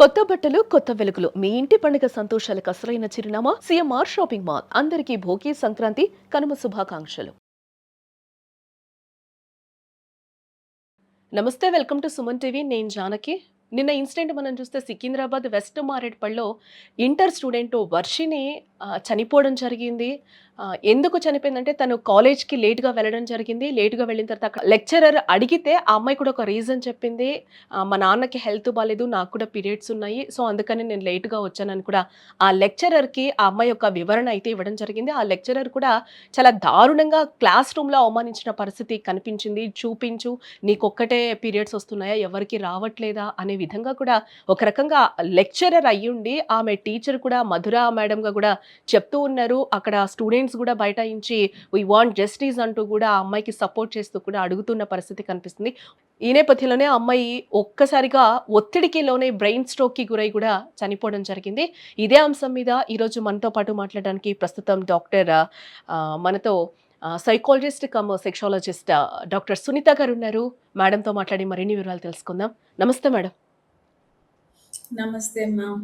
కొత్త బట్టలు, కొత్త వెలుగులు. మీ ఇంటి పండుగ సంతోషాలకు అసలైన చిరునామా సీఎంఆర్ షాపింగ్ మాల్. అందరికీ భోగి, సంక్రాంతి, కనుమ శుభాకాంక్షలు. నమస్తే, వెల్కమ్ టు సుమన్ టీవీ. నేను జానకి. నిన్న ఇన్సిడెంట్ మనం చూస్తే సికింద్రాబాద్ వెస్ట్ మారేడ్పల్లిలో ఇంటర్ స్టూడెంట్ వర్షిని చనిపోవడం జరిగింది. ఎందుకు చనిపోయిందంటే తను కాలేజ్‌కి లేట్‌గా వెళ్ళడం జరిగింది. లేట్‌గా వెళ్ళిన తర్వాత అక్కడ లెక్చరర్ అడిగితే ఆ అమ్మాయి కూడా ఒక రీజన్ చెప్పింది. మా నాన్నకి హెల్త్ బాలేదు. నాకు కూడా పీరియడ్స్ ఉన్నాయి. సో, అందుకని నేను లేట్‌గా వచ్చానని కూడా ఆ లెక్చరర్‌కి ఆ అమ్మాయి యొక్క వివరణ అయితే ఇవ్వడం జరిగింది. ఆ లెక్చరర్ కూడా చాలా దారుణంగా క్లాస్ రూమ్‌లో అవమానించిన పరిస్థితి కనిపించింది. చూపించు, నీకొక్కటే పీరియడ్స్ వస్తున్నాయా? ఎవరికీ రావట్లేదా? అనే విధంగా కూడా ఒక రకంగా లెక్చరర్ అయ్యుండి ఆమె టీచర్ కూడా మధుర మేడంగా కూడా చెప్తూ ఉన్నారు. అక్కడ స్టూడెంట్స్ కూడా బైఠాయించి వి వాంట్ జస్టిస్ అంటూ కూడా ఆ అమ్మాయికి సపోర్ట్ చేస్తూ కూడా అడుగుతున్న పరిస్థితి కనిపిస్తుంది. ఈ నేపథ్యంలోనే ఆ అమ్మాయి ఒక్కసారిగా ఒత్తిడికి లోనే బ్రెయిన్ స్ట్రోక్‌కి గురై కూడా చనిపోవడం జరిగింది. ఇదే అంశం మీద ఈరోజు మనతో పాటు మాట్లాడడానికి ప్రస్తుతం డాక్టర్ మనతో psychologist cum sexologist doctor Sunitha గారున్నారు. మేడంతో మాట్లాడి మరిన్ని వివరాలు తెలుసుకుందాం. నమస్తే మేడం. నమస్తే మ్యామ్.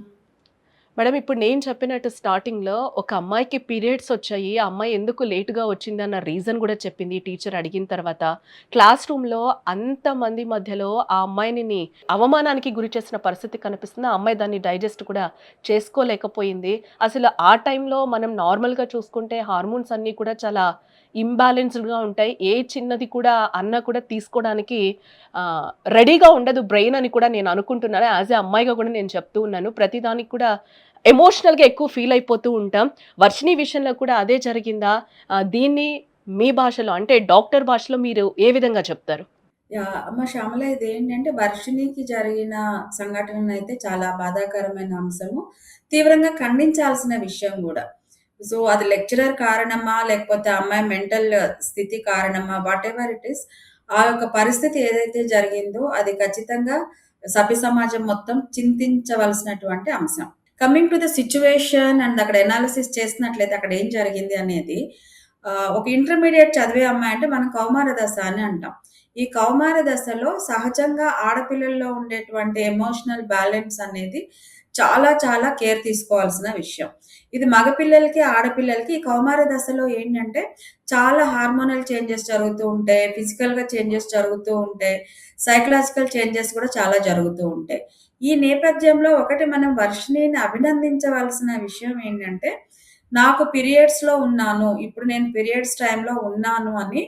మేడం, ఇప్పుడు నేను చెప్పినట్టు స్టార్టింగ్‌లో ఒక అమ్మాయికి పీరియడ్స్ వచ్చాయి. ఆ అమ్మాయి ఎందుకు లేట్‌గా వచ్చిందన్న రీజన్ గూడా చెప్పింది టీచర్ అడిగిన తర్వాత. క్లాస్ రూమ్‌లో అంతమంది మధ్యలో ఆ అమ్మాయిని అవమానానికి గురి చేసిన పరిస్థితి కనిపిస్తుంది. ఆ అమ్మాయి దాన్ని డైజెస్ట్ కూడా చేసుకోలేకపోయింది. అసలు ఆ టైంలో మనం నార్మల్‌గా చూసుకుంటే హార్మోన్స్ అన్నీ కూడా చాలా ఇంబాలెన్స్‌డ్‌గా ఉంటాయి. ఏ చిన్నది కూడా అన్నా కూడా తీసుకోవడానికి ఆహ్, రెడీగా ఉండదు బ్రెయిన్ అని కూడా నేను అనుకుంటున్నాను. యాస్ ఎ అమ్మాయిగా కూడా నేను చెప్తూ ఉన్నాను. ప్రతిదానికి కూడా ఎమోషనల్‌గా ఎక్కువ ఫీల్ అయిపోతూ ఉంటాం. వర్షిని విషయంలో కూడా అదే జరిగిందా? దీన్ని మీ భాషలో అంటే డాక్టర్ భాషలో మీరు ఏ విధంగా చెప్తారు? అమ్మ శ్యామల, ఇదేంటంటే వర్షినికి జరిగిన సంఘటననైతే చాలా బాధాకరమైన అంశము. తీవ్రంగా ఖండించాల్సిన విషయం గూడా. సో, అది లెక్చరర్ కారణమా? లేకపోతే ఆ అమ్మాయి మెంటల్ స్థితి కారణమా? Whatever it is. ఆ యొక్క పరిస్థితి ఏదైతే జరిగిందో అది ఖచ్చితంగా సభ్య సమాజం మొత్తం చింతించవలసినటువంటి అంశం. Coming to the situation and అక్కడ ఎనాలిసిస్ చేసినట్లయితే అక్కడ ఏం జరిగింది అనేది, ఒక ఇంటర్మీడియేట్ చదివే అమ్మాయి అంటే మనం కౌమార దశ అని అంటాం. ఈ కౌమార దశలో సహజంగా ఆడపిల్లల్లో ఉండేటువంటి ఎమోషనల్ బ్యాలెన్స్ అనేది చాలా చాలా కేర్ తీసుకోవాల్సిన విషయం. ఇది మగపిల్లలకి, ఆడపిల్లలకి ఈ కౌమార దశలో ఏంటంటే చాలా హార్మోనల్ చేంజెస్ జరుగుతూ ఉంటాయి. ఫిజికల్‌గా చేంజెస్ జరుగుతూ ఉంటాయి. సైకలాజికల్ చేంజెస్ కూడా చాలా జరుగుతూ ఉంటాయి. ఈ నేపథ్యంలో ఒకటి మనం వర్షిణిని అభినందించవలసిన విషయం ఏంటంటే, నాకు పీరియడ్స్‌లో ఉన్నాను. ఇప్పుడు నేను పీరియడ్స్ టైమ్‌లో ఉన్నాను అని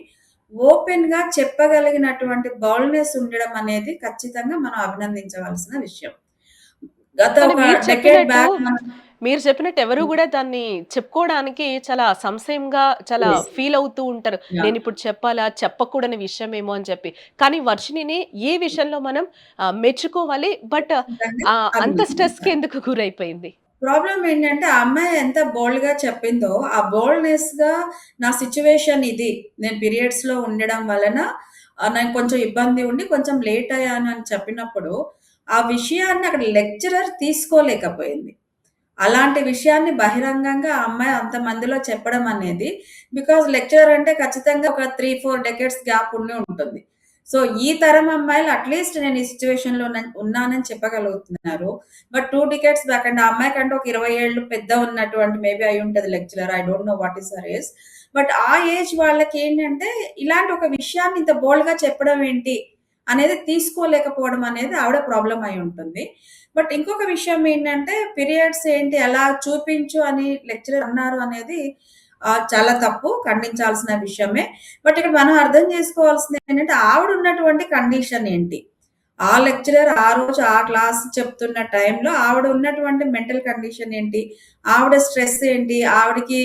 ఓపెన్‌గా చెప్పగలిగినటువంటి బోల్డ్‌నెస్ ఉండడం అనేది ఖచ్చితంగా మనం అభినందించవలసిన విషయం. గత కానీ ఒక మీరు డెకేడ్ చెప్పినట్టు బ్యాక్ మనం మీరు చెప్పినట్టు ఎవరు గూడా దాన్ని చెప్పుకోవడానికి చాలా సంశయంగా చాలా యెస్. ఫీల్ అవుతూ ఉంటారు. యాహ్! నేనిప్పుడు చెప్పాలా? చెప్పకూడని విషయమేమో అని చెప్పి. కానీ వర్షినిని ఈ విషయంలో మనం మెచ్చుకోవాలి. బట్ ఖచ్చితంగా అంత స్ట్రెస్‌కి అభినందించాలి. ఎందుకు గురైపోయింది? ప్రాబ్లమ్ ఏంటంటే, ఆ అమ్మాయి ఎంత బోల్డ్‌గా చెప్పిందో, ఆ బోల్డ్‌నెస్‌గా నా సిట్యుయేషన్ ఇది. నేను పీరియడ్స్‌లో ఉండడం వలన నాకు కొంచెం ఇబ్బంది ఉండి కొంచెం లేట్ అయ్యాను అని చెప్పినప్పుడు, ఆ విషయాన్ని అక్కడ లెక్చరర్ తీసుకోలేకపోయింది. అలాంటి విషయాన్ని బహిరంగంగా ఆ అమ్మాయి అంతమందిలో చెప్పడం అనేది, బికాజ్ లెక్చరర్ అంటే ఖచ్చితంగా ఒక 3, 4 డెకేడ్స్ గ్యాప్ ఉండి ఉంటుంది. సో, ఈ తరం అమ్మాయిలు అట్‌లీస్ట్ నేను ఈ సిట్యుయేషన్‌లో ఉన్నానని చెప్పగలుగుతున్నారు. బట్ 2 డికేడ్స్ బ్యాక్ అండి. ఆ అమ్మాయికంటే ఒక 20 ఏళ్ళు పెద్ద ఉన్నటువంటి మేబీ అయ్యుంటది lecturer. I don't know what is her age. But ఆ ఏజ్ వాళ్ళకేంటంటే, ఇలాంటి ఒక విషయాన్ని ఇంత బోల్డ్‌గా చెప్పడం ఏంటి అనేది తీసుకోలేకపోవడం అనేది ఆవిడ ప్రాబ్లమ్ అయ్యుంటుంది. బట్ ఇంకొక విషయం ఏంటంటే, పీరియడ్స్ ఏంటి ఎలా చూపించు అని లెక్చరర్ అన్నారు అనేది చాలా తప్పు. ఖండించాల్సిన విషయమే. బట్ ఇక్కడ మనం అర్థం చేసుకోవాల్సింది ఏంటంటే, ఆవిడ ఉన్నటువంటి కండిషన్ ఏంటి? ఆ లెక్చరర్ ఆ రోజు ఆ క్లాస్ చెప్తున్న టైంలో ఆవిడ ఉన్నటువంటి మెంటల్ కండిషన్ ఏంటి? ఆవిడ స్ట్రెస్ ఏంటి? ఆవిడకి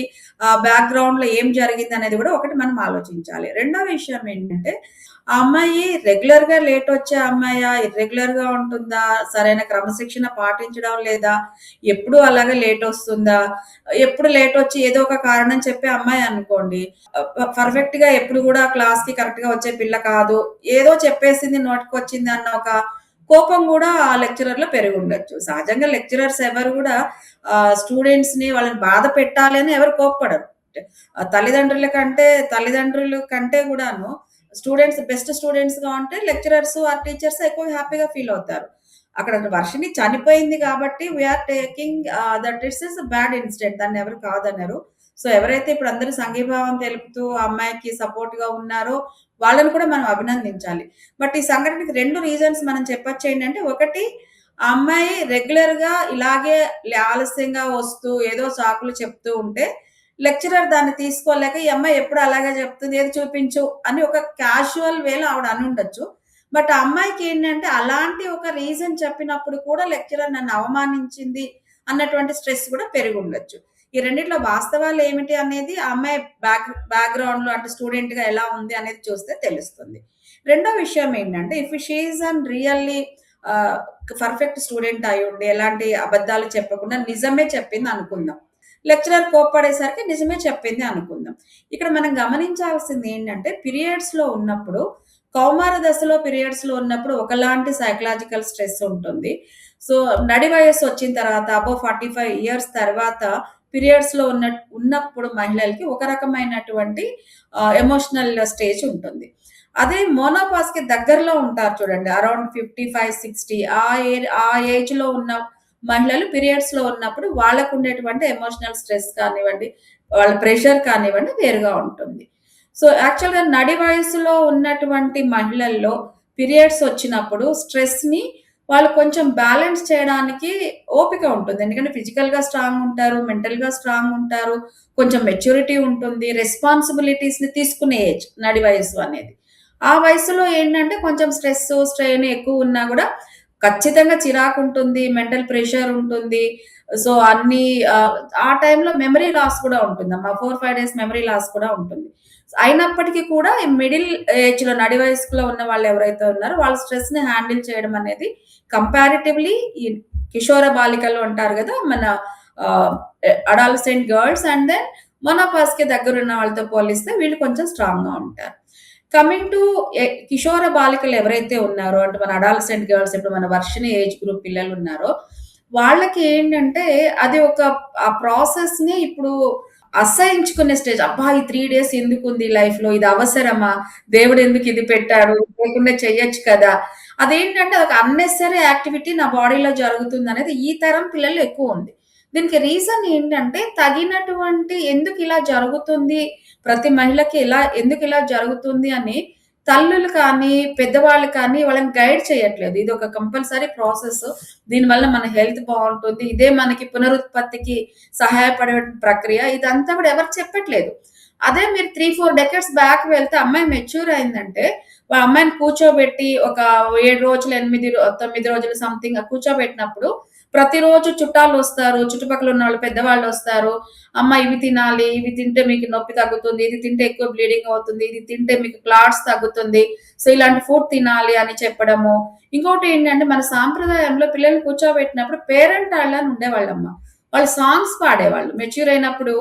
బ్యాక్‌గ్రౌండ్‌లో ఏం జరిగిందనేది గూడా ఒకటి మనం ఆలోచించాలి. రెండో విషయం ఏంటంటే, ఆ అమ్మాయి రెగ్యులర్‌గా లేటొచ్చే అమ్మాయా? ఇర్రెగ్యులర్‌గా ఉంటుందా? సరైన క్రమశిక్షణ పాటించడం లేదా? ఎప్పుడూ అలాగే లేటొస్తుందా? ఎప్పుడు లేటొచ్చి ఏదో ఒక కారణం చెప్పే అమ్మాయి అనుకోండి, పర్ఫెక్ట్‌గా ఎప్పుడు గూడా క్లాస్‌కి కరెక్ట్‌గా వచ్చే పిల్ల కాదు. ఏదో చెప్పేసింది నోటికొచ్చింది అన్న ఒక కోపం గూడా ఆ లెక్చరర్‌లో పెరిగుండొచ్చు. సహజంగా లెక్చరర్స్ ఎవరు గూడా స్టూడెంట్స్‌ని వాళ్ళని బాధ పెట్టాలి అని ఎవరు కోప్పడరు. తల్లిదండ్రుల కంటే గూడాను స్టూడెంట్స్ బెస్ట్ స్టూడెంట్స్‌గా ఉంటే లెక్చరర్స్, టీచర్స్ ఎక్కువ హ్యాపీగా ఫీల్ అవుతారు. అక్కడ వర్షిణి చనిపోయింది కాబట్టి we are taking that it's bad incident, దాన్ని ఎవరు కాదనరు. సో ఎవరైతే ఇప్పుడు అందరూ సంఘీభావం తెలుపుతూ ఆ అమ్మాయికి సపోర్ట్ గా ఉన్నారో వాళ్ళని కూడా మనం అభినందించాలి. బట్ ఈ సంఘటనకి రెండు రీజన్స్ మనం చెప్పొచ్చు ఏంటంటే, ఒకటి ఆ అమ్మాయి రెగ్యులర్ గా ఇలాగే ఆలస్యంగా వస్తూ ఏదో సాకులు చెప్తూ ఉంటే లెక్చరర్ దాన్ని తీసుకోలేక ఈ అమ్మాయి ఎప్పుడు అలాగే చెప్తుంది, ఏది చూపించు అని ఒక క్యాజువల్ వేలో ఆవిడ అనుండొచ్చు. బట్ ఆ అమ్మాయికి ఏంటంటే అలాంటి ఒక రీజన్ చెప్పినప్పుడు కూడా లెక్చరర్ నన్ను అవమానించింది అన్నటువంటి స్ట్రెస్ కూడా పెరిగి ఉండొచ్చు. ఈ రెండిట్లో వాస్తవాలు ఏమిటి అనేది ఆ అమ్మాయి బ్యాక్గ్రౌండ్ లో అంటే స్టూడెంట్ గా ఎలా ఉంది అనేది చూస్తే తెలుస్తుంది. రెండో విషయం ఏంటంటే, if she is an really perfect student అయి ఉండి ఎలాంటి అబద్ధాలు చెప్పకుండా నిజమే చెప్పింది అనుకుందాం, లెక్చరర్ కోప్పడేసరికి నిజమే చెప్పింది అనుకుందాం. ఇక్కడ మనం గమనించాల్సింది ఏంటంటే, పీరియడ్స్ లో ఉన్నప్పుడు కౌమార దశలో పీరియడ్స్ లో ఉన్నప్పుడు ఒకలాంటి సైకలాజికల్ స్ట్రెస్ ఉంటుంది. సో నడి వయస్సు వచ్చిన తర్వాత అబౌవ్ 45 ఇయర్స్ తర్వాత పీరియడ్స్ లో ఉన్నప్పుడు మహిళలకి ఒక రకమైనటువంటి ఎమోషనల్ స్టేజ్ ఉంటుంది. అదే మోనోపాస్ కి దగ్గరలో ఉంటారు చూడండి, అరౌండ్ 55-60 ఆ ఏజ్ లో ఉన్న మహిళలు పీరియడ్స్ లో ఉన్నప్పుడు వాళ్ళకు ఉండేటువంటి ఎమోషనల్ స్ట్రెస్ కానివ్వండి, వాళ్ళ ప్రెషర్ కానివ్వండి వేరుగా ఉంటుంది. సో యాక్చువల్‌గా నడి వయస్సులో ఉన్నటువంటి మహిళల్లో పీరియడ్స్ వచ్చినప్పుడు స్ట్రెస్‌ని వాళ్ళు కొంచెం బ్యాలెన్స్ చేయడానికి ఓపిక ఉంటుంది. ఎందుకంటే ఫిజికల్‌గా స్ట్రాంగ్ ఉంటారు, మెంటల్‌గా స్ట్రాంగ్ ఉంటారు, కొంచెం మెచ్యూరిటీ ఉంటుంది, రెస్పాన్సిబిలిటీస్‌ని తీసుకునే ఏజ్ నడి వయస్సు అనేది. ఆ వయసులో ఏంటంటే కొంచెం స్ట్రెస్, స్ట్రెయిన్ ఎక్కువ ఉన్నా గూడా ఖచ్చితంగా చిరాకుంటుంది, మెంటల్ ప్రెషర్ ఉంటుంది. సో అన్నీ ఆ టైంలో మెమరీ లాస్ కూడా ఉంటుందమ్మా. 4, 5 డేస్ మెమరీ లాస్ కూడా ఉంటుంది. అయినప్పటికీ కూడా ఈ మిడిల్ ఏజ్‌లో నడి వయస్కులో ఉన్న వాళ్ళు ఎవరైతే ఉన్నారో వాళ్ళు స్ట్రెస్‌ని హ్యాండిల్ చేయడం అనేది కంపారిటివ్‌లీ ఈ కిషోర బాలికలు అంటారు గదా! మన ఆహ్, అడాలసెంట్ గర్ల్స్ అండ్ దెన్ మొనోపాస్‌కి దగ్గరున్న వాళ్ళతో పోలిస్తే వీళ్ళు కొంచెం స్ట్రాంగ్‌గా ఉంటారు. కమింగ్ టు కిషోర బాలికలు ఎవరైతే ఉన్నారో అంటే మన అడాలసెంట్ గర్ల్స్, ఇప్పుడు మన వర్షిణి ఏజ్ గ్రూప్ పిల్లలు ఉన్నారో వాళ్ళకి ఏంటంటే అది ఒక ఆ ప్రాసెస్‌ని ఇప్పుడు అసహించుకునే స్టేజ్. అబ్బా! ఈ 3 డేస్ ఎందుకుంది లైఫ్‌లో? ఇది అవసరమా? దేవుడు ఎందుకు ఇది పెట్టాడు? లేకుండా చేయొచ్చు కదా! అదేంటంటే అదొక అన్నెసెసరీ యాక్టివిటీ నా బాడీలో జరుగుతుందనేది ఈ తరం పిల్లల్లో ఎక్కువుంది. దీనికి రీజన్ ఏంటంటే తగినటువంటి ఎందుకు ఇలా జరుగుతుంది? ప్రతి మహిళకి ఎందుకు ఇలా జరుగుతుంది అని తల్లులు కానీ, పెద్దవాళ్ళు కానీ వాళ్ళని గైడ్ చేయట్లేదు. ఇదొక కంపల్సరీ ప్రాసెస్. దీనివల్ల మన హెల్త్ బావుంటుంది. ఇదే మనకి పునరుత్పత్తికి సహాయపడే ప్రక్రియ. ఇదంతా కూడా ఎవరు చెప్పట్లేదు. అదే మీరు 3, 4 డెకేడ్స్ బ్యాక్ వెళ్తే అమ్మాయి మెచ్యూర్ అయిందంటే, ఆ అమ్మాయిని కూర్చోబెట్టి ఒక 7 రోజులు, 9 రోజులు సంథింగ్ కూర్చోబెట్టినప్పుడు ప్రతిరోజు చుట్టాలొస్తారు. చుట్టుపక్కల ఉన్నవాళ్ళు పెద్దవాళ్ళొస్తారు. అమ్మ ఇవి తినాలి, ఇవి తింటే మీకు నొప్పి తగ్గుతుంది, ఇది తింటే ఎక్కువ బ్లీడింగ్ అవుతుంది, ఇది తింటే మీకు క్లాట్స్ తగ్గుతుంది. సో ఇలాంటి ఫుడ్ తినాలి అని చెప్పడము. ఇంకోటి ఏంటంటే మన సాంప్రదాయంలో పిల్లల్ని కూర్చోబెట్టినప్పుడు పేరెంట్ అని ఉండేవాళ్ళమ్మ. వాళ్ళు సాంగ్స్ పాడేవాళ్ళు. మెచ్యూర్ అయినప్పుడు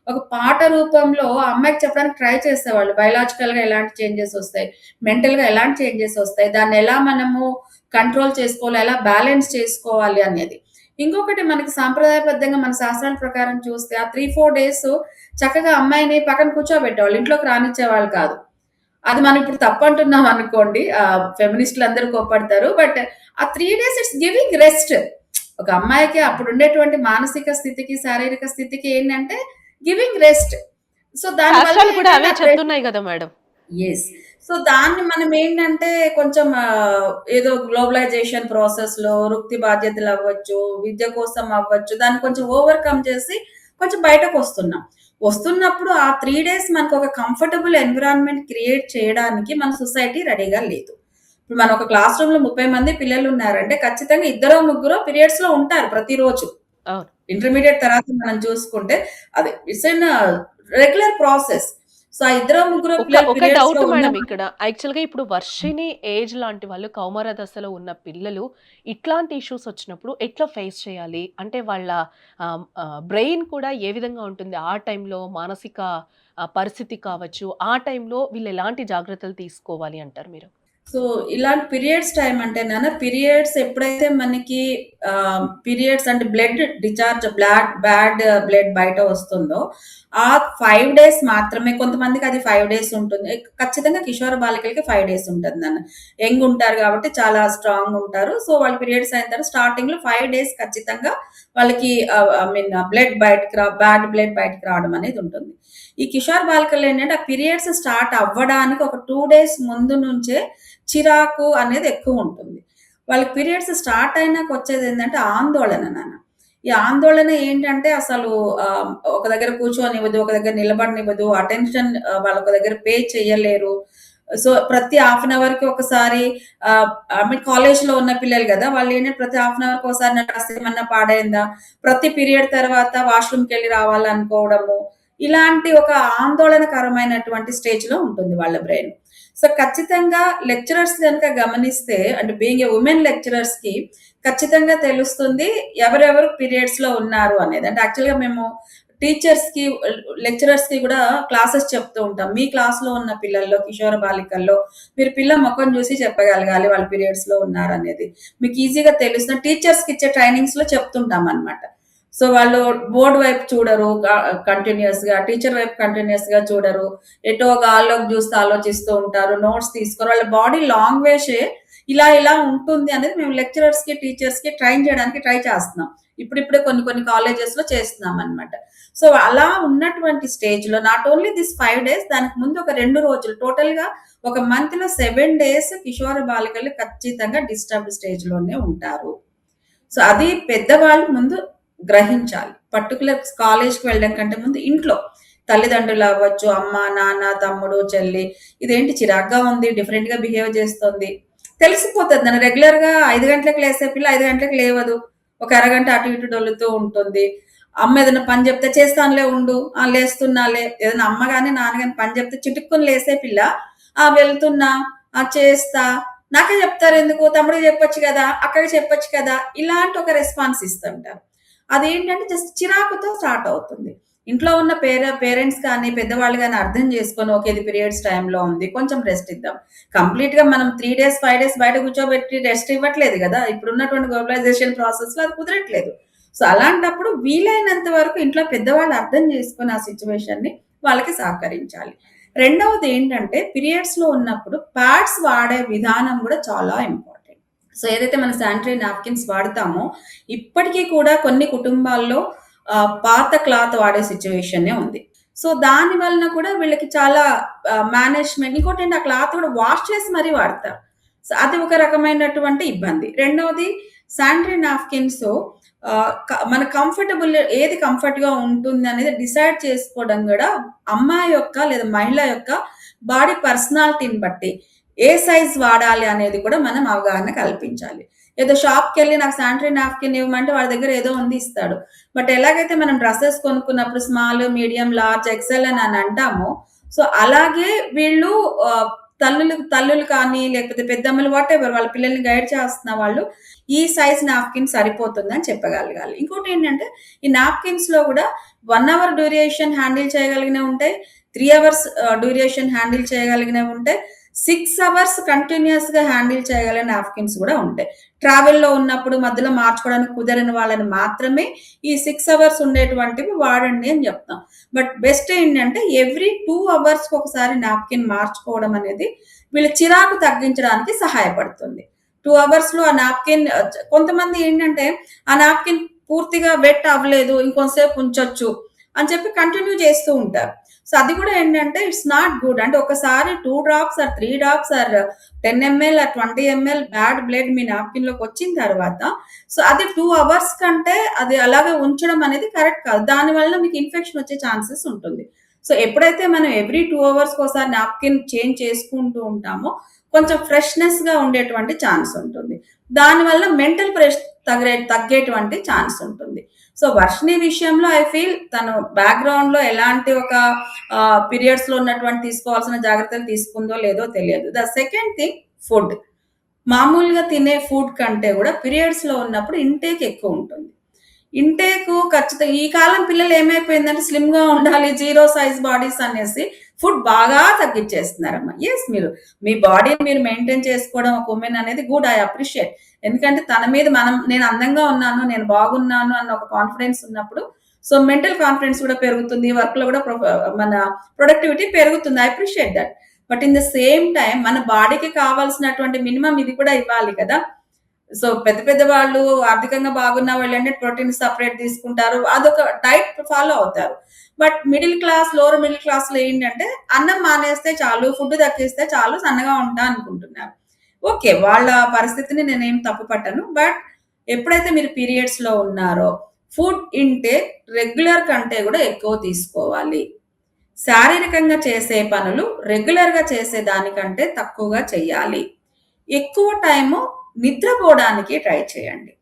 ఒక పాట రూపంలో ఆ అమ్మాయికి చెప్పడానికి ట్రై చేసేవాళ్ళు. బయోలాజికల్‌గా ఎలాంటి చేంజెస్ ఒస్తాయి, మెంటల్‌గా ఎలాంటి చేంజెస్ ఒస్తాయి, దాన్ని ఎలా మనము కంట్రోల్ చేసుకోవాలి, ఎలా బ్యాలెన్స్ చేసుకోవాలి అనేది. ఇంకొకటి మనకి సాంప్రదాయబద్ధంగా మన శాస్త్రాల ప్రకారం చూస్తే ఆ 3, 4 డేస్ చక్కగా అమ్మాయిని పక్కన కూర్చోబెట్టేవాళ్ళు. ఇంట్లోకి రానిచ్చేవాళ్ళు కాదు. అది మనం ఇప్పుడు తప్పంటున్నాం అనుకోండి. ఫెమినిస్టులందరూ కోప్పడతారు. బట్ ఆ 3 డేస్ ఇట్స్ గివింగ్ రెస్ట్. ఒక అమ్మాయికి అప్పుడుండేటువంటి మానసిక స్థితికి, శారీరక స్థితికి ఏంటంటే గివింగ్ రెస్ట్. సో దానివల్ల శాస్త్రాలు కూడా అవే ఏంటంటే చెప్తున్నాయి గదా మేడం! యెస్. సో, దాన్ని మనమేంటంటే కొంచెం ఏదో గ్లోబలైజేషన్ ప్రాసెస్‌లో వృత్తి బాధ్యతలవ్వచ్చు, విద్య కోసం అవ్వచ్చు, దాన్ని కొంచెం ఓవర్‌కమ్ చేసి కొంచెం బయటకొస్తున్నాం. వస్తున్నప్పుడు ఆ 3 డేస్ మనకొక కంఫర్టబుల్ ఎన్విరాన్మెంట్ క్రియేట్ చేయడానికి మన సొసైటీ రెడీగా లేదు. ఇప్పుడు మనం ఒక క్లాస్ రూమ్‌లో 30 మంది పిల్లలున్నారంటే ఖచ్చితంగా ఇద్దరో, ముగ్గురో పీరియడ్స్‌లో ఉంటారు ప్రతిరోజు. అవును. ఇంటర్మీడియేట్ తర్వాత మనం చూసుకుంటే అది it's an regular process. So, ఆ ఇద్దరో, ముగ్గురో ఒక పిల్లలు ఒక పీరియడ్స్‌లో డౌట్ మేడం ఉన్నప్పుడు ఇక్కడ. యాక్చువల్‌గా ఇప్పుడు వర్షిణి ఏజ్ లాంటి వాళ్ళు కౌమార దశలో ఉన్న పిల్లలు ఇట్లాంటి ఇష్యూస్ వచ్చినప్పుడు ఎట్లా ఫేస్ చేయాలి? అంటే వాళ్ళ బ్రెయిన్ కూడా ఏ విధంగా ఉంటుంది? ఆ టైంలో మానసిక పరిస్థితి కావచ్చు, ఆ టైంలో వీళ్ళు ఎలాంటి జాగ్రత్తలు తీసుకోవాలి అంటారు మీరు? సో, ఇలాంటి పీరియడ్స్ టైమ్ అంటే పీరియడ్స్ ఎప్పుడైతే మనకి పీరియడ్స్ అంటే బ్లడ్ డిశ్చార్జ్ బ్యాడ్ బ్లడ్ బయట వస్తుందో, ఆ 5 డేస్ మాత్రమే, కొంతమందికి అది 5 డేస్ ఉంటుంది. ఖచ్చితంగా కిషోర బాలికలకి 5 డేస్ ఉంటుందన్న. యంగ్ ఉంటారు కాబట్టి చాలా స్ట్రాంగ్ ఉంటారు. సో, వాళ్ళ పీరియడ్స్ అయిన తర్వాత స్టార్టింగ్‌లో 5 డేస్ ఖచ్చితంగా వాళ్ళకి ఐ మీన్ బ్యాడ్ బ్లడ్ బయటికి రావడం అనేది ఉంటుంది. ఈ కిషోర్ బాలికల్లో ఏంటంటే ఆ పీరియడ్స్ స్టార్ట్ అవ్వడానికి ఒక 2 డేస్ ముందు నుంచే చిరాకు అనేది ఎక్కువుంటుంది. వాళ్ళకి పీరియడ్స్ స్టార్ట్ అయినాక వచ్చేదేంటంటే ఆందోళన నాన్న. ఈ ఆందోళన ఏంటంటే అసలు ఒక దగ్గర కూర్చోనివ్వదు, ఒక దగ్గర నిలబడనివ్వదు, అటెన్షన్ వాళ్ళొక దగ్గర పే చెయ్యలేరు. సో, ప్రతి హాఫ్ అన్ అవర్‌కి ఒకసారి ఐ మీన్ కాలేజ్‌లో ఉన్న పిల్లలు గదా! వాళ్ళేంటంటే ప్రతి హాఫ్ అన్ అవర్‌కి ఒకసారి నా డ్రెస్ ఏమన్నా పాడైందా? ప్రతి పీరియడ్ తర్వాత వాష్‌రూమ్‌కెళ్ళి రావాలనుకోవడము. ఇలాంటి ఒక ఆందోళనకరమైనటువంటి స్టేజ్‌లో ఉంటుంది వాళ్ళ బ్రెయిన్. సో, ఖచ్చితంగా లెక్చరర్స్ గనుక గమనిస్తే అంటే బీయింగ్ ఎ వుమెన్ లెక్చరర్స్‌కి ఖచ్చితంగా తెలుస్తుంది ఎవరెవరు పీరియడ్స్‌లో ఉన్నారు అనేది. అంటే యాక్చువల్‌గా మేము టీచర్స్‌కి, లెక్చరర్స్‌కి గూడా క్లాసెస్ చెప్తూ ఉంటాం. మీ క్లాస్‌లో ఉన్న పిల్లల్లో, కిషోర బాలికల్లో మీరు పిల్ల మొఖం జూసి చెప్పగలగాలి వాళ్ళు పీరియడ్స్‌లో ఉన్నారనేది. మీకు ఈజీగా తెలుస్తుంది. టీచర్స్‌కి ఇచ్చే ట్రైనింగ్స్‌లో చెప్తుంటామనమాట. సో, వాళ్ళు బోర్డ్ వైపు చూడరు కంటిన్యూయస్‌గా. టీచర్ వైపు కంటిన్యూయస్‌గా చూడరు. ఎటో గాల్లోకి జూస్తూ ఆలోచిస్తూ ఉంటారు. నోట్స్ తీసుకోరు. వాళ్ళ బాడీ లాంగ్వేజే ఇలా ఉంటుంది అనేది మేము లెక్చరర్స్‌కి, టీచర్స్‌కి ట్రైన్ చేయడానికి ట్రై చేస్తున్నాం. ఇప్పుడిప్పుడే కొన్ని కొన్ని కాలేజెస్‌లో చేస్తున్నామనమాట. సో, అలా ఉన్నటువంటి స్టేజ్‌లో నాట్ ఓన్లీ థిస్ 5 డేస్, దానికి ముందు ఒక 2 రోజులు టోటల్‌గా ఒక మంత్‌లో 7 డేస్ కిషోర బాలికలు ఖచ్చితంగా డిస్టర్బ్డ్ స్టేజ్‌లోనే ఉంటారు. సో, అది పెద్దవాళ్ళు ముందు గ్రహించాలి. పర్టిక్యులర్ కాలేజ్‌కి వెళ్ళడం కంటే ముందు ఇంట్లో తల్లిదండ్రులు అవ్వచ్చు, అమ్మ, నాన్న, తమ్ముడు, చెల్లి ఇదేంటి చిరాగ్గా ఉంది, డిఫరెంట్‌గా బిహేవ్ చేస్తోంది. తెలిసిపోతది. నన్ను రెగ్యులర్‌గా 5 గంటలకు లేసే పిల్ల 5 గంటలకు లేవదు. ఒక అరగంట అటు ఇటు డొల్లుతూ ఉంటుంది. అమ్మ ఏదైనా పని చెప్తే చేస్తానులే ఉండు. ఆ! లేస్తున్నాలే. ఏదైనా అమ్మ గాని, నాన్న గాని పని చెప్తే చిటుక్కున లేసే పిల్ల, ఆ! వెళ్తున్నా, ఆ! చేస్తా, నాకే చెప్తారెందుకు? తమ్ముడికి చెప్పొచ్చు కదా! అక్కకి చెప్పొచ్చు కదా! ఇలాంటి ఒక రెస్పాన్స్ ఇస్తుంటారు. అదేంటంటే జస్ట్ చిరాకుతో స్టార్ట్ అవుతుంది. ఇంట్లో ఉన్న పేరెంట్స్ కానీ, పెద్దవాళ్ళు గాని అర్థం చేసుకొని ఓకే. ఇది పీరియడ్స్ టైమ్‌లో ఉంది. కొంచెం రెస్ట్ ఇద్దాం. కంప్లీట్‌గా మనం 3 డేస్, 5 డేస్ బయట కూర్చోబెట్టి రెస్ట్ ఇవ్వట్లేదు గదా! ఇప్పుడున్నటువంటి గ్లోబలైజేషన్ ప్రాసెస్‌లో అది కుదరట్లేదు. సో, అలాంటప్పుడు వీలైనంత వరకు ఇంట్లో పెద్దవాళ్ళు అర్థం చేసుకొని ఆ సిట్యుయేషన్‌ని వాళ్ళకి సహకరించాలి. రెండవది ఏంటంటే పీరియడ్స్‌లో ఉన్నప్పుడు ప్యాడ్స్ వాడే విధానం గూడా చాలా ఇంపార్టెంట్. సో, ఏదైతే మనం శానిటరీ నాప్కిన్స్ వాడతామో ఇప్పటికి కూడా కొన్ని కుటుంబాల్లో పాత క్లాత్ వాడే సిట్యుయేషనే ఉంది. సో, దాని వలన కూడా వీళ్ళకి చాలా మేనేజ్‌మెంట్ ఇంకోటేంటి ఆ క్లాత్ కూడా వాష్ చేసి మరీ వాడతారు. సో, అది ఒక రకమైనటువంటి ఇబ్బంది. రెండవది శానిటరీ నాప్కిన్స్ మన కంఫర్టబుల్ ఏది కంఫర్ట్‌గా ఉంటుందనేది డిసైడ్ చేసుకోవడం గూడా అమ్మాయి యొక్క లేదా మహిళ యొక్క బాడీ పర్సనాలిటీని బట్టి ఏ సైజ్ వాడాలి అనేది కూడా మనం అవగాహన కల్పించాలి. ఏదో షాప్‌కెళ్ళి నాకు శానిటరీ నాప్కిన్ ఇవ్వమంటే వాడి దగ్గర ఏదో ఉంది ఇస్తాడు. బట్ ఎలాగైతే మనం డ్రెసెస్ కొనుక్కున్నప్పుడు స్మాల్, మీడియం, లార్జ్, ఎక్సెల్ అని అంటామో, సో, అలాగే వీళ్ళు తల్లులు కానీ, లేకపోతే పెద్దమ్మలు వాటెవర్ వాళ్ళ పిల్లల్ని గైడ్ చేస్తున్న వాళ్ళు ఈ సైజ్ నాప్కిన్ సరిపోతుందని చెప్పగలగాలి. ఇంకోటేంటంటే ఈ నాప్కిన్స్‌లో గూడా 1 అవర్ డ్యూరేషన్ హ్యాండిల్ చేయగలిగినవి ఉంటాయి. 3 అవర్స్ డ్యూరేషన్ హ్యాండిల్ చేయగలిగినవి ఉంటాయి. 6 అవర్స్ కంటిన్యూయస్‌గా హ్యాండిల్ చేయగలిగిన నాప్కిన్స్ గూడా ఉంటాయి. ట్రావెల్‌లో ఉన్నప్పుడు మధ్యలో మార్చుకోవడానికి కుదరని వాళ్ళని మాత్రమే ఈ 6 అవర్స్ ఉండేటువంటివి వాడండి అని జెప్తాం. బట్ బెస్ట్ ఏంటంటే ఎవ్రీ 2 అవర్స్‌కి ఒకసారి నాప్కిన్ మార్చుకోవడం అనేది వీళ్ళ చిరాకు తగ్గించడానికి సహాయపడుతుంది. 2 అవర్స్‌లో ఆ నాప్కిన్ కొంతమంది ఏంటంటే ఆ నాప్కిన్ పూర్తిగా వెట్ అవ్వలేదు. ఇంకొంసేపు ఉంచొచ్చు అని చెప్పి కంటిన్యూ చేస్తూ ఉంటారు. సో, అది కూడా ఏంటంటే ఇట్స్ నాట్ గుడ్. అంటే ఒకసారి 2 drops or 3 drops or 10 ml or 20 ml bad blood మీ నాప్కిన్‌లోకి వచ్చిన తర్వాత సో, అది 2 అవర్స్ కంటే అది అలాగే ఉంచడం అనేది కరెక్ట్ కాదు. దానివల్ల మీకు ఇన్ఫెక్షన్ వచ్చే ఛాన్సెస్ ఉంటుంది. సో, ఎప్పుడైతే మనం ఎవ్రీ 2 అవర్స్‌కోసారి నాప్కిన్ చేంజ్ చేసుకుంటూ ఉంటామో కొంచెం ఫ్రెష్‌నెస్‌గా ఉండేటువంటి ఛాన్స్ ఉంటుంది. దానివల్ల మెంటల్ ప్రెషర్ తగ్గేటువంటి ఛాన్స్ ఉంటుంది. సో, వర్షిణి విషయంలో ఐ ఫీల్ తను బ్యాక్‌గ్రౌండ్‌లో ఎలాంటి ఒక పీరియడ్స్‌లో ఉన్నటువంటి తీసుకోవాల్సిన జాగ్రత్తలు తీసుకుందో లేదో తెలియదు. The second thing food. మామూలుగా తినే ఫుడ్ కంటే గూడా పీరియడ్స్‌లో ఉన్నప్పుడు ఇంటేక్ ఎక్కువుంటుంది. ఇంటేకు ఖచ్చితంగా ఈ కాలం పిల్లలు ఏమైపోయిందంటే స్లిమ్‌గా ఉండాలి, జీరో సైజ్ బాడీస్ అనేసి ఫుడ్ బాగా తగ్గిచ్చేస్తున్నారమ్మా. యెస్, మీ బాడీని మీరు మెయింటైన్ చేసుకోవడం ఒక వుమెన్ అనేది గుడ్. I appreciate. ఎందుకంటే తన మీద నేను అందంగా ఉన్నాను, నేను బాగున్నాను అన్న ఒక కాన్ఫిడెన్స్ ఉన్నప్పుడు సో మెంటల్ కాన్ఫిడెన్స్ కూడా పెరుగుతుంది. వర్క్‌లో కూడా మన ప్రొడక్టివిటీ పెరుగుతుంది. I appreciate that. But in the same time మన బాడీకి కావాల్సినటువంటి మినిమమ్ ఇది కూడా ఇవ్వాలి కదా! సో పెద్ద పెద్ద వాళ్ళు ఆర్థికంగా బాగున్న వాళ్ళంటే ప్రోటీన్ సెపరేట్ తీసుకుంటారు. అదొక డైట్ ఫాలో అవుతారు. But middle class, lower middle క్లాస్‌లో ఏంటంటే అన్నం మానేస్తే చాలు, ఫుడ్ తగ్గిస్తే చాలు సన్నగా ఉంటా అనుకుంటున్నారు. ఓకే. వాళ్ళ పరిస్థితిని నేనేం తప్పు పట్టను. బట్ ఎప్పుడైతే మీరు పీరియడ్స్‌లో ఉన్నారో ఫుడ్ ఇంటేక్ రెగ్యులర్ కంటే కూడా ఎక్కువ తీసుకోవాలి. శారీరకంగా చేసే పనులు రెగ్యులర్‌గా చేసే దానికంటే తక్కువగా చెయ్యాలి. ఎక్కువ టైము నిద్రపోవడానికి ట్రై చేయండి.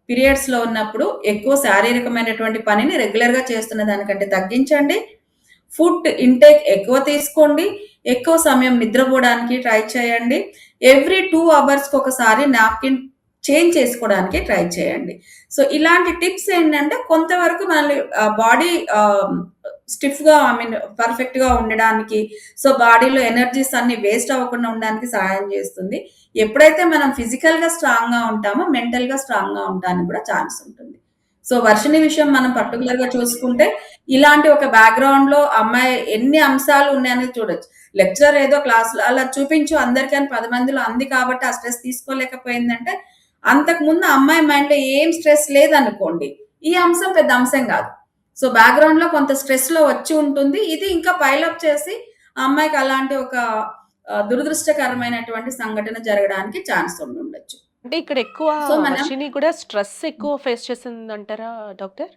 పీరియడ్స్‌లో ఉన్నప్పుడు ఎక్కువ శారీరకమైనటువంటి పనిని రెగ్యులర్‌గా చేస్తున్న దానికంటే తగ్గించండి. ఫుడ్ ఇంటేక్ ఎక్కువ తీసుకోండి. ఎక్కువ సమయం నిద్రపోవడానికి ట్రై చేయండి. ఎవ్రీ 2 అవర్స్‌కి ఒకసారి నాప్కిన్ చేంజ్ చేసుకోవడానికి ట్రై చేయండి. సో, ఇలాంటి టిప్స్ ఏంటంటే కొంతవరకు మనల్ని బాడీ స్టిఫ్‌గా ఐ మీన్ పర్ఫెక్ట్‌గా ఉండడానికి, సో, బాడీలో ఎనర్జీస్ అన్నీ వేస్ట్ అవ్వకుండా ఉండడానికి సహాయం చేస్తుంది. ఎప్పుడైతే మనం ఫిజికల్‌గా స్ట్రాంగ్‌గా ఉంటామో, మెంటల్‌గా స్ట్రాంగ్‌గా ఉండడానికి కూడా ఛాన్స్ ఉంటుంది. సో, వర్షిణి విషయం మనం పర్టిక్యులర్‌గా చూసుకుంటే, ఇలాంటి ఒక బ్యాక్‌గ్రౌండ్‌లో అమ్మాయి ఎన్ని అంశాలు ఉన్నాయనేది చూడొచ్చు. లెక్చరర్ ఏదో క్లాస్‌లో అలా చూపించు అందరికి అని 10 మందిలో అంది కాబట్టి ఆ స్ట్రెస్ తీసుకోలేకపోయిందంటే, అంతకుముందు ఆ అమ్మాయి మైండ్‌లో ఏం స్ట్రెస్ లేదనుకోండి. ఈ అంశం పెద్ద అంశం గాదు. సో, బ్యాక్‌గ్రౌండ్‌లో కొంత స్ట్రెస్‌లో వచ్చి ఉంటుంది. ఇది ఇంకా పైలప్ చేసి ఆ అమ్మాయికి అలాంటి ఒక దురదృష్టకరమైనటువంటి సంఘటన జరగడానికి ఛాన్స్ ఉండుండొచ్చు. అంటే ఇక్కడ ఎక్కువ సో, మనం వర్షిని కూడా స్ట్రెస్ ఎక్కువ ఫేస్ చేసిందంటారా డాక్టర్?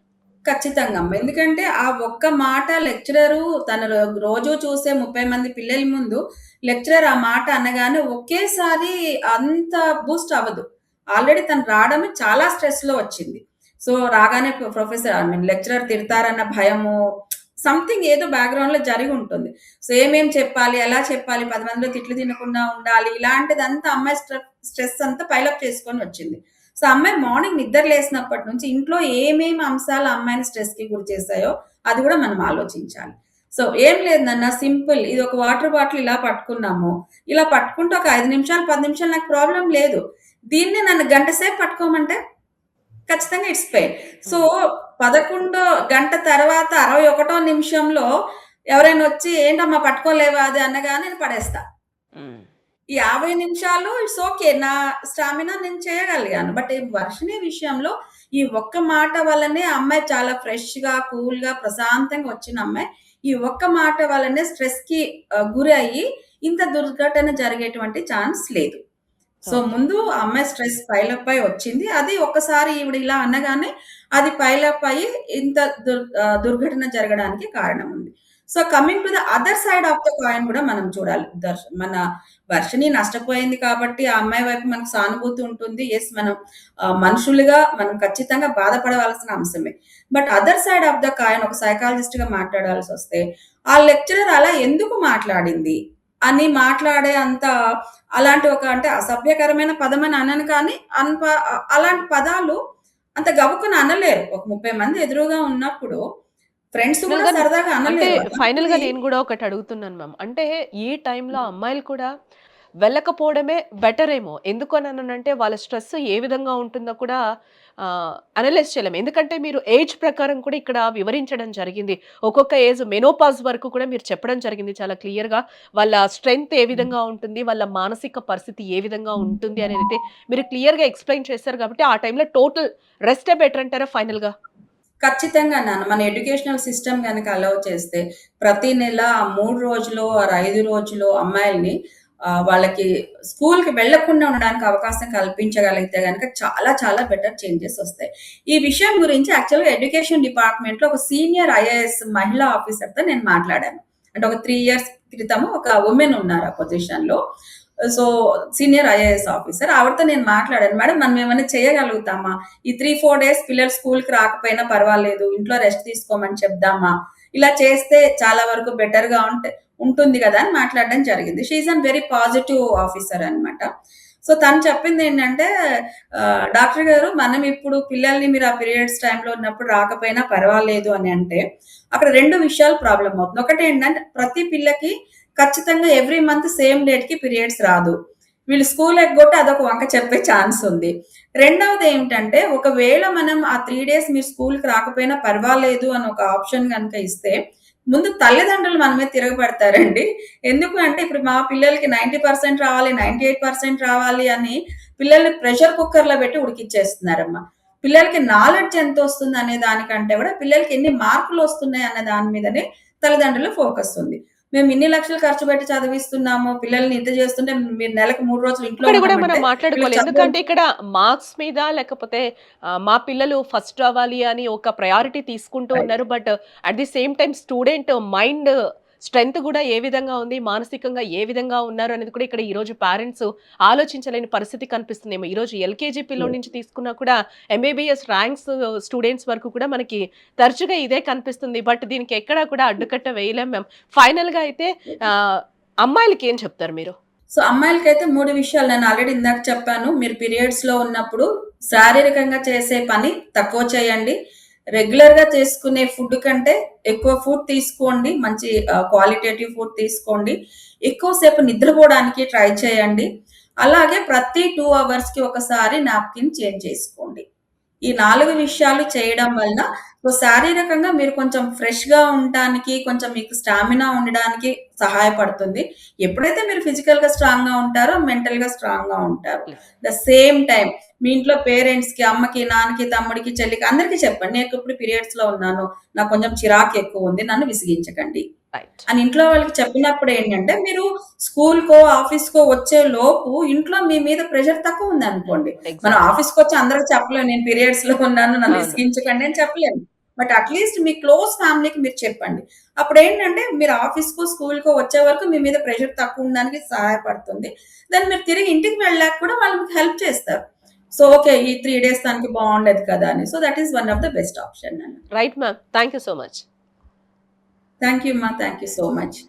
ఖచ్చితంగా అమ్మ. ఎందుకంటే ఆ ఒక్క మాట లెక్చరరు తను రోజు చూసే 30 మంది పిల్లల ముందు లెక్చరర్ ఆ మాట అనగానే ఒకేసారి అంత బూస్ట్ అవ్వదు. ఆల్రెడీ తను రావడమే చాలా స్ట్రెస్‌లో వచ్చింది. సో, రాగానే ప్రొఫెసర్ ఐ మీన్ లెక్చరర్ తిడతారన్న భయము సంథింగ్ ఏదో బ్యాక్‌గ్రౌండ్‌లో జరిగుంటుంది. సో, ఏమేం చెప్పాలి? ఎలా చెప్పాలి? 10 మందిలో తిట్లు తినకుండా ఉండాలి. ఇలాంటిదంతా అమ్మాయి స్ట్రెస్ అంతా పైలప్ చేసుకొని వచ్చింది. సో, అమ్మాయి మార్నింగ్ నిద్ర లేసినప్పటి నుంచి ఇంట్లో ఏమేమి అంశాలు అమ్మాయిని స్ట్రెస్‌కి గురి చేశాయో అది గూడా మనం ఆలోచించాలి. సో, ఏం లేదు నాన్న సింపుల్ ఇది ఒక వాటర్ బాటిల్ ఇలా పట్టుకున్నాము. ఇలా పట్టుకుంటే ఒక 5 నిమిషాలు, 10 నిమిషాలు నాకు ప్రాబ్లమ్ లేదు. దీన్ని నన్ను గంట సేపు పట్టుకోమంటే ఖచ్చితంగా ఇట్స్ పెయిన్. సో, హ్మ్. 11 గంట తర్వాత 61 నిమిషంలో ఎవరైనా వచ్చి ఏంటమ్మా పట్టుకోలేవా అది అనగానే నేను పడేస్తా. హ్మ్. ఈ 50 నిమిషాలు ఇట్స్ ఓకే. నా స్టామినా నేను చేయగలిగాను. బట్ ఈ వర్షిణి విషయంలో ఈ ఒక్క మాట వల్లనే ఆ అమ్మాయి చాలా ఫ్రెష్‌గా, కూల్‌గా, ప్రశాంతంగా వచ్చిన అమ్మాయి. ఈ ఒక్క మాట వల్లనే స్ట్రెస్‌కి గురి అయ్యి ఇంత దుర్ఘటన జరిగేటువంటి ఛాన్స్ లేదు. So, okay. ముందు ఆ అమ్మాయి స్ట్రెస్ పైలప్ అయ్యి వచ్చింది. అది ఒక్కసారి ఈవిడ ఇలా అనగానే అది పైలప్ అయ్యి ఇంత దుర్ఘటన జరగడానికి కారణం ఉంది. So, coming to the other side of the coin కూడా మనం చూడాలి. మన వర్షిణి నష్టపోయింది కాబట్టి ఆ అమ్మాయి వైపు మనకు సానుభూతి ఉంటుంది. యెస్ మనం మనుషులుగా మనం ఖచ్చితంగా బాధపడవలసిన అంశమే. But other side of the coin ఒక సైకాలజిస్ట్‌గా మాట్లాడాల్సొస్తే, ఆ లెక్చరర్ అలా ఎందుకు మాట్లాడింది? అని మాట్లాడే అంత అలాంటి ఒక అంటే అసభ్యకరమైన పదమని అనను కానీ, అలాంటి పదాలు అంత గబుక్కున అనలేరు. ఒక 30 మంది ఎదురుగా ఉన్నప్పుడు ఫ్రెండ్స్ గూడా ఫైనల్‌గా సరదాగా అంటే అనలేరు. ఫైనల్‌గా అలాంటిది నేను గూడా ఒకటి అడుగుతున్నాను మ్యామ్. అంటే ఈ టైంలో అమ్మాయిలు కూడా వెళ్ళకపోవడమే బెటర్ ఏమో. ఎందుకననంటే వాళ్ళ స్ట్రెస్ ఏ విధంగా ఉంటుందో కూడా అనలైజ్ చేయలేము. ఎందుకంటే మీరు ఏజ్ ప్రకారం కూడా ఇక్కడ వివరించడం జరిగింది. ఒక్కొక్క ఏజ్ మెనోపాజ్ వరకు కూడా మీరు చెప్పడం జరిగింది చాలా క్లియర్‌గా. వాళ్ళ స్ట్రెంగ్త్ ఏ విధంగా ఉంటుంది, వాళ్ళ మానసిక పరిస్థితి ఏ విధంగా ఉంటుంది అనేదైతే మీరు క్లియర్‌గా ఎక్స్‌ప్లెయిన్ చేశారు కాబట్టి ఆ టైంలో టోటల్ రెస్టే బెటర్ అంటారా ఫైనల్‌గా? ఖచ్చితంగా నాన్న. మన ఎడ్యుకేషనల్ సిస్టమ్ గనక అలౌ చేస్తే, ప్రతి నెల ఆ 3 రోజులో, ఆర్ 5 రోజులో అమ్మాయిల్ని వాళ్ళకి స్కూల్‌కి వెళ్ళకుండా ఉండడానికి అవకాశం కల్పించగలిగితే గనక చాలా చాలా బెటర్ చేంజెస్ ఒస్తాయి. ఈ విషయం గురించి యాక్చువల్‌గా ఎడ్యుకేషన్ డిపార్ట్‌మెంట్‌లో ఒక సీనియర్ ఐఏఎస్ మహిళా ఆఫీసర్‌తో నేను మాట్లాడాను. అంటే ఒక 3 ఇయర్స్ క్రితము ఒక వుమెన్ ఉన్నారు ఆ పొజిషన్‌లో. So, senior IAS officer. ఆవిడతో నేను మాట్లాడాను. మేడం మనం ఏమైనా చేయగలుగుతామా? ఈ 3, 4 డేస్ పిల్లలు స్కూల్‌కి రాకపోయినా పర్వాలేదు. ఇంట్లో రెస్ట్ తీసుకోమని చెప్దామా? ఇలా చేస్తే చాలా వరకు బెటర్‌గా ఉంటుంది గదా! అని మాట్లాడడం జరిగింది. She is an very positive officer అనమాట. సో, తను చెప్పిందేంటంటే డాక్టర్ గారు మనం ఇప్పుడు పిల్లల్ని మీరు ఆ పీరియడ్స్ టైమ్‌లో ఉన్నప్పుడు రాకపోయినా పర్వాలేదు అని అంటే, అక్కడ 2 విషయాలు ప్రాబ్లమ్ అవుతుంది. ఒకటేంటంటే ప్రతి పిల్లకి ఖచ్చితంగా ఎవ్రీ మంత్ సేమ్ డేట్‌కి పీరియడ్స్ రాదు. వీళ్ళు స్కూల్ ఎగ్గొట్టి అదొక వంక చెప్పే ఛాన్స్ ఉంది. రెండవది ఏంటంటే, ఒకవేళ మనం ఆ 3 డేస్ మీరు స్కూల్‌కి రాకపోయినా పర్వాలేదు అని ఒక ఆప్షన్ గనుక ఇస్తే, ముందు తల్లిదండ్రులు మన మీద తిరగబడతారండి. ఎందుకు అంటే, ఇప్పుడు మా పిల్లలకి 90% రావాలి, 98% రావాలి అని పిల్లల్ని ప్రెషర్ కుక్కర్‌లో పెట్టి ఉడికిచ్చేస్తున్నారమ్మా. పిల్లలకి నాలెడ్జ్ ఎంతొస్తుందనే దానికంటే కూడా, పిల్లలకి ఎన్ని మార్కులొస్తున్నాయి అన్న దాని మీదనే తల్లిదండ్రుల ఫోకస్ ఉంది. మేము ఇన్ని లక్షలు ఖర్చు పెట్టి చదివిస్తున్నాము, పిల్లల్ని ఇంత చేస్తుంటే మీరు నెలకు 3 రోజులు ఇంట్లో ఇక్కడ గూడా మనం ఉండమంటే వీళ్ళకి మాట్లాడుకోవాలి. చదువు ఎందుకంటే ఇక్కడ మార్క్స్ మీద లేకపోతే మా పిల్లలు ఫస్ట్ రావాలి అని ఒక ప్రయారిటీ తీసుకుంటూ రైట్. ఉన్నారు. But at the same time student mind strength గూడా ఏ విధంగా ఉంది, మానసికంగా ఏ విధంగా ఉన్నారు అనేది కూడా ఇక్కడ ఈరోజు పేరెంట్స్ ఆలోచించలేని పరిస్థితి కనిపిస్తుందేమో. ఈరోజు ఎల్‌కేజీ పిల్లోడి నుంచి తీసుకున్నా కూడా ఎంబీబీఎస్ ర్యాంక్స్ స్టూడెంట్స్ వరకు కూడా మనకి తరచుగా ఇదే కనిపిస్తుంది. బట్ దీనికి ఎక్కడా కూడా అడ్డుకట్ట వేయలేం మేము. ఫైనల్‌గా అయితే ఆహ్, అమ్మాయిలకి ఏం చెప్తారు మీరు? సో, అమ్మాయిలకైతే 3 విషయాలు నేను ఆల్రెడీ ఇందాక చెప్పాను. మీరు పీరియడ్స్‌లో ఉన్నప్పుడు శారీరకంగా చేసే పని తక్కువ చేయండి. రెగ్యులర్‌గా చేసుకునే ఫుడ్ కంటే ఎక్కువ ఫుడ్ తీసుకోండి. మంచి క్వాలిటేటివ్ ఫుడ్ తీసుకోండి. ఎక్కువ సేపు నిద్రపోవడానికి ట్రై చేయండి. అలాగే ప్రతి 2 అవర్స్‌కి ఒకసారి నాప్కిన్ చేంజ్ చేసుకోండి. ఈ 4 విషయాలు చేయడం వలన శారీరకంగా మీరు కొంచెం ఫ్రెష్‌గా ఉండటానికి, కొంచెం మీకు స్టామినా ఉండడానికి సహాయపడుతుంది. ఎప్పుడైతే మీరు ఫిజికల్‌గా స్ట్రాంగ్‌గా ఉంటారో, మెంటల్‌గా స్ట్రాంగ్‌గా ఉంటారు. ద సేమ్ టైమ్ మీ ఇంట్లో పేరెంట్స్‌కి, అమ్మకి, నాన్నకి, తమ్ముడికి, చెల్లికి అందరికి చెప్పండి. నేనిప్పుడు పీరియడ్స్‌లో ఉన్నాను. నాకు కొంచెం చిరాకు ఎక్కువుంది. నన్ను విసిగించకండి. రైట్. అని ఇంట్లో వాళ్ళకి చెప్పినప్పుడు ఏంటంటే, మీరు స్కూల్‌కో, ఆఫీస్‌కో వచ్చే లోపు ఇంట్లో మీ మీద ప్రెషర్ తక్కువుందనుకోండి. మనం ఎగ్జాక్ట్‌లీ. ఆఫీస్‌కొచ్చి అందరికి చెప్పలేం. నేను పీరియడ్స్‌లో ఉన్నాను. నన్ను అవును. విసిగించకండి అని చెప్పలేము. బట్ అట్‌లీస్ట్ మీ క్లోజ్ ఫ్యామిలీకి మీరు చెప్పండి. అప్పుడేంటంటే మీరు ఆఫీస్‌కో, స్కూల్‌కో వచ్చే వరకు మీ మీద ప్రెషర్ తక్కువుండడానికి సహాయపడుతుంది. దెన్ మీరు తిరిగి ఇంటికి వెళ్ళాక కూడా వాళ్ళు మీకు హెల్ప్ చేస్తారు. So, okay. ఈ 3 డేస్ తనకి బావుండేది కదా! అని. So, that is one of the best option అండి. Right ma'am. Thank you so much. Thank you అమ్మా. Thank you so much.